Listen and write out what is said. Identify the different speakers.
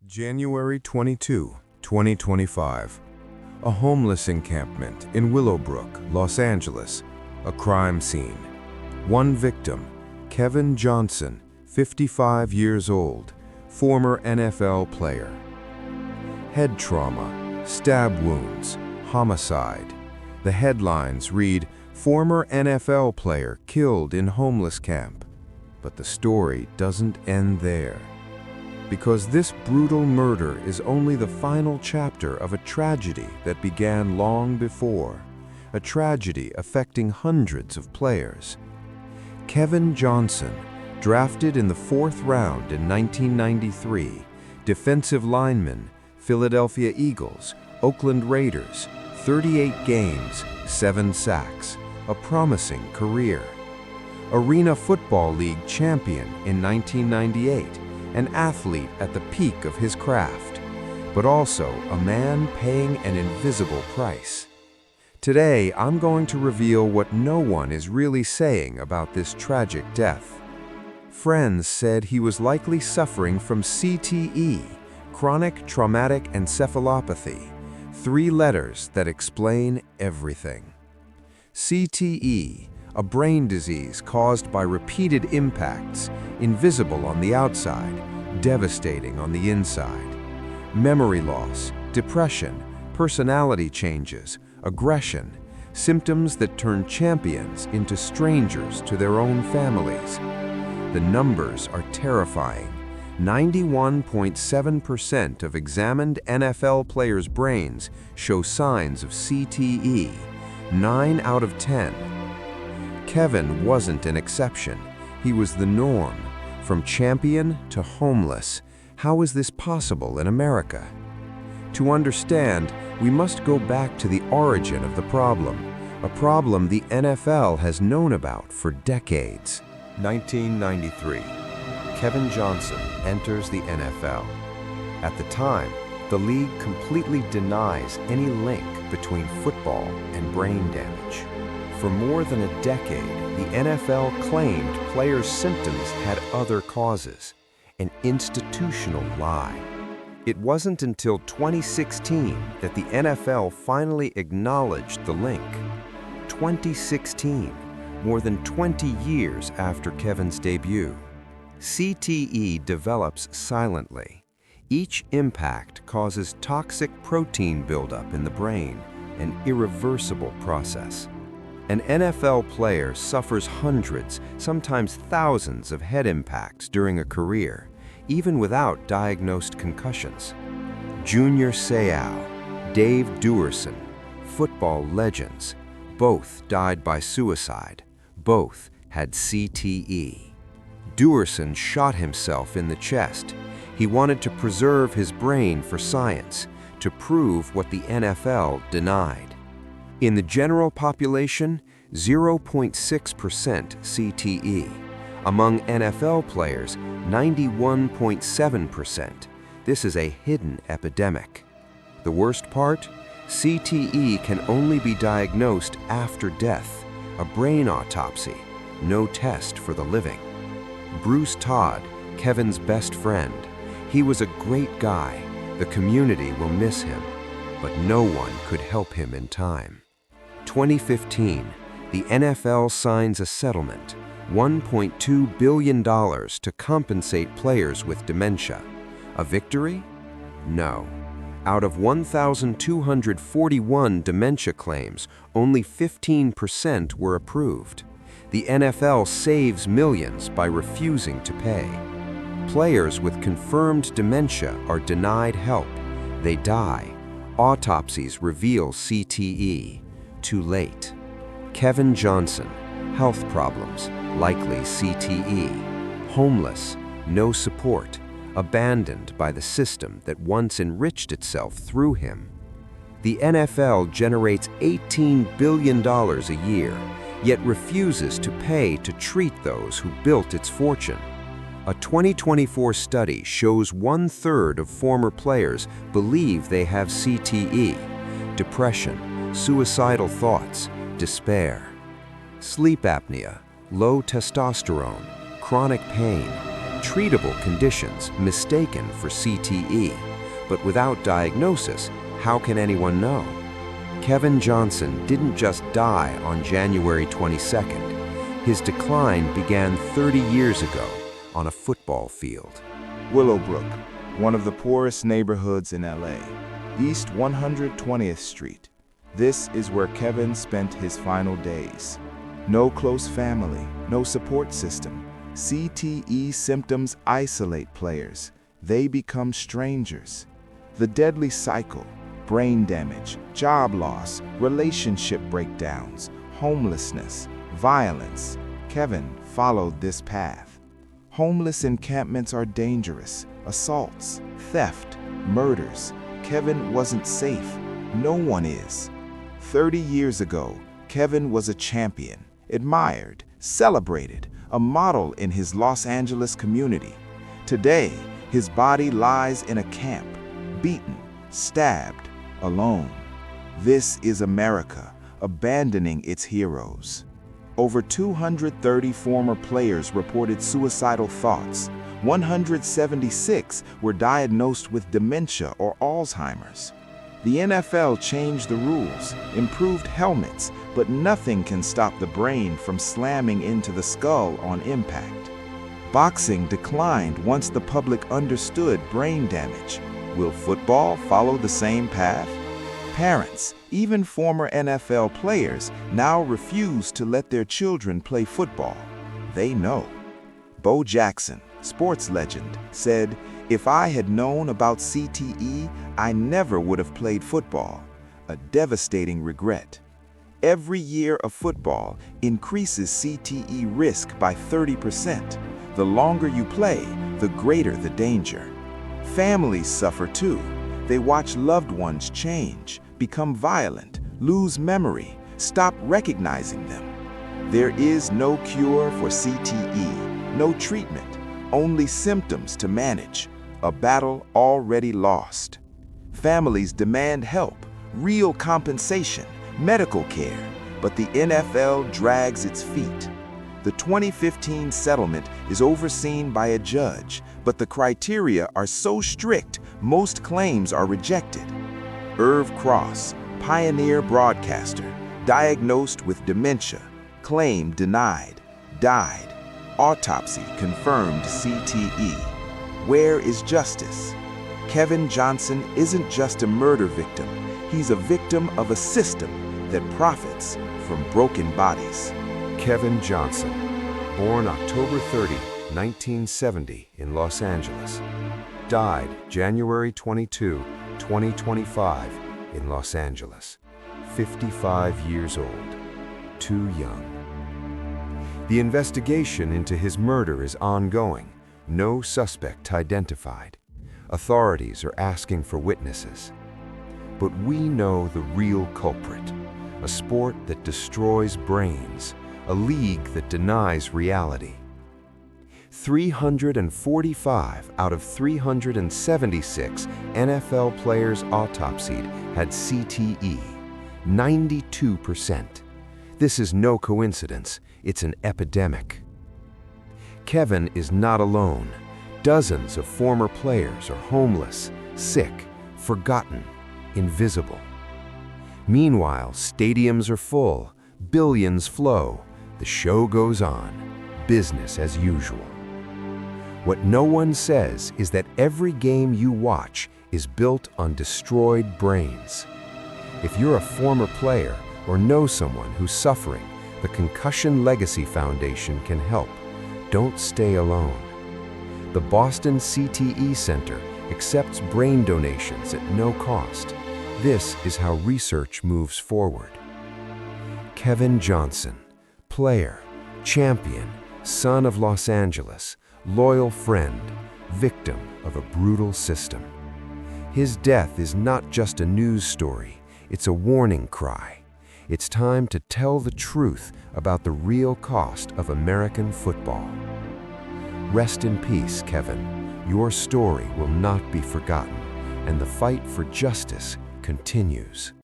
Speaker 1: January 22, 2025. A homeless encampment in Willowbrook, Los Angeles. A crime scene. One victim, Kevin Johnson, 55 years old, former NFL player. Head trauma, stab wounds, homicide. The headlines read, "Former NFL player killed in homeless camp." But the story doesn't end there. Because this brutal murder is only the final chapter of a tragedy that began long before, a tragedy affecting hundreds of players. Kevin Johnson, drafted in the 4th round in 1993, defensive lineman, Philadelphia Eagles, Oakland Raiders, 38 games, 7 sacks, a promising career. Arena Football League champion in 1998, an athlete at the peak of his craft, but also a man paying an invisible price. Today, I'm going to reveal what no one is really saying about this tragic death. Friends said he was likely suffering from CTE, chronic traumatic encephalopathy, 3 letters that explain everything. CTE, a brain disease caused by repeated impacts, invisible on the outside, devastating on the inside. Memory loss, depression, personality changes, aggression, symptoms that turn champions into strangers to their own families. The numbers are terrifying. 91.7% of examined NFL players' brains show signs of CTE, 9 out of 10. Kevin wasn't an exception. He was the norm. From champion to homeless. How is this possible in America? To understand, we must go back to the origin of the problem, a problem the NFL has known about for decades. 1993. Kevin Johnson enters the NFL. At the time, the league completely denies any link between football and brain damage. For more than a decade, the NFL claimed players' symptoms had other causes, an institutional lie. It wasn't until 2016 that the NFL finally acknowledged the link. 2016, more than 20 years after Kevin's debut. CTE develops silently. Each impact causes toxic protein buildup in the brain, an irreversible process. An NFL player suffers hundreds, sometimes thousands of head impacts during a career, even without diagnosed concussions. Junior Seau, Dave Duerson, football legends, both died by suicide. Both had CTE. Duerson shot himself in the chest. He wanted to preserve his brain for science, to prove what the NFL denied. In the general population, 0.6% CTE. Among NFL players, 91.7%. This is a hidden epidemic. The worst part? CTE can only be diagnosed after death, a brain autopsy, no test for the living. Bruce Todd, Kevin's best friend. He was a great guy. The community will miss him, but no one could help him in time. 2015, the NFL signs a settlement, $1.2 billion to compensate players with dementia. A victory? No. Out of 1,241 dementia claims, only 15% were approved. The NFL saves millions by refusing to pay. Players with confirmed dementia are denied help. They die. Autopsies reveal CTE. Too late. Kevin Johnson, health problems, likely CTE. Homeless, no support, abandoned by the system that once enriched itself through him. The NFL generates $18 billion a year, yet refuses to pay to treat those who built its fortune. A 2024 study shows 1/3 of former players believe they have CTE, depression, suicidal thoughts, despair. Sleep apnea, low testosterone, chronic pain.
Speaker 2: treatable conditions mistaken for CTE. But without diagnosis, how can anyone know? Kevin Johnson didn't just die on January 22nd. His decline began 30 years ago on a football field.
Speaker 3: Willowbrook, one of the poorest neighborhoods in LA, East 120th Street. This is where Kevin spent his final days. No close family, no support system. CTE symptoms isolate players. They become strangers. The deadly cycle: brain damage, job loss, relationship breakdowns, homelessness, violence. Kevin followed this path. Homeless encampments are dangerous. Assaults, theft, murders. Kevin wasn't safe. No one is. 30 years ago, Kevin was a champion, admired, celebrated, a model in his Los Angeles community. Today, his body lies in a camp, beaten, stabbed, alone. This is America, abandoning its heroes. Over 230 former players reported suicidal thoughts. 176 were diagnosed with dementia or Alzheimer's. The NFL changed the rules, improved helmets, but nothing can stop the brain from slamming into the skull on impact. Boxing declined once the public understood brain damage. Will football follow the same path? Parents, even former NFL players, now refuse to let their children play football. They know. Bo Jackson, sports legend, said, "If I had known about CTE, I never would have played football." A devastating regret. Every year of football increases CTE risk by 30%. The longer you play, the greater the danger. Families suffer too. They watch loved ones change, become violent, lose memory, stop recognizing them. There is no cure for CTE, no treatment, only symptoms to manage, a battle already lost. Families demand help, real compensation, medical care, but the NFL drags its feet. The 2015 settlement is overseen by a judge, but the criteria are so strict, most claims are rejected. Irv Cross, pioneer broadcaster, diagnosed with dementia, claim denied, died. Autopsy confirmed CTE. Where is justice? Kevin Johnson isn't just a murder victim. He's a victim of a system that profits from broken bodies.
Speaker 1: Kevin Johnson, born October 30, 1970 in Los Angeles. Died January 22, 2025 in Los Angeles. 55 years old. Too young. The investigation into his murder is ongoing. No suspect identified. Authorities are asking for witnesses. But we know the real culprit. A sport that destroys brains. A league that denies reality. 345 out of 376 NFL players autopsied had CTE, 92%. This is no coincidence, it's an epidemic. Kevin is not alone. Dozens of former players are homeless, sick, forgotten, invisible. Meanwhile, stadiums are full, billions flow, the show goes on, business as usual. What no one says is that every game you watch is built on destroyed brains. If you're a former player or know someone who's suffering, the Concussion Legacy Foundation can help. Don't stay alone. The Boston CTE Center accepts brain donations at no cost. This is how research moves forward. Kevin Johnson, player, champion, son of Los Angeles, loyal friend, victim of a brutal system. His death is not just a news story, it's a warning cry. It's time to tell the truth about the real cost of American football. Rest in peace, Kevin. Your story will not be forgotten, and the fight for justice continues.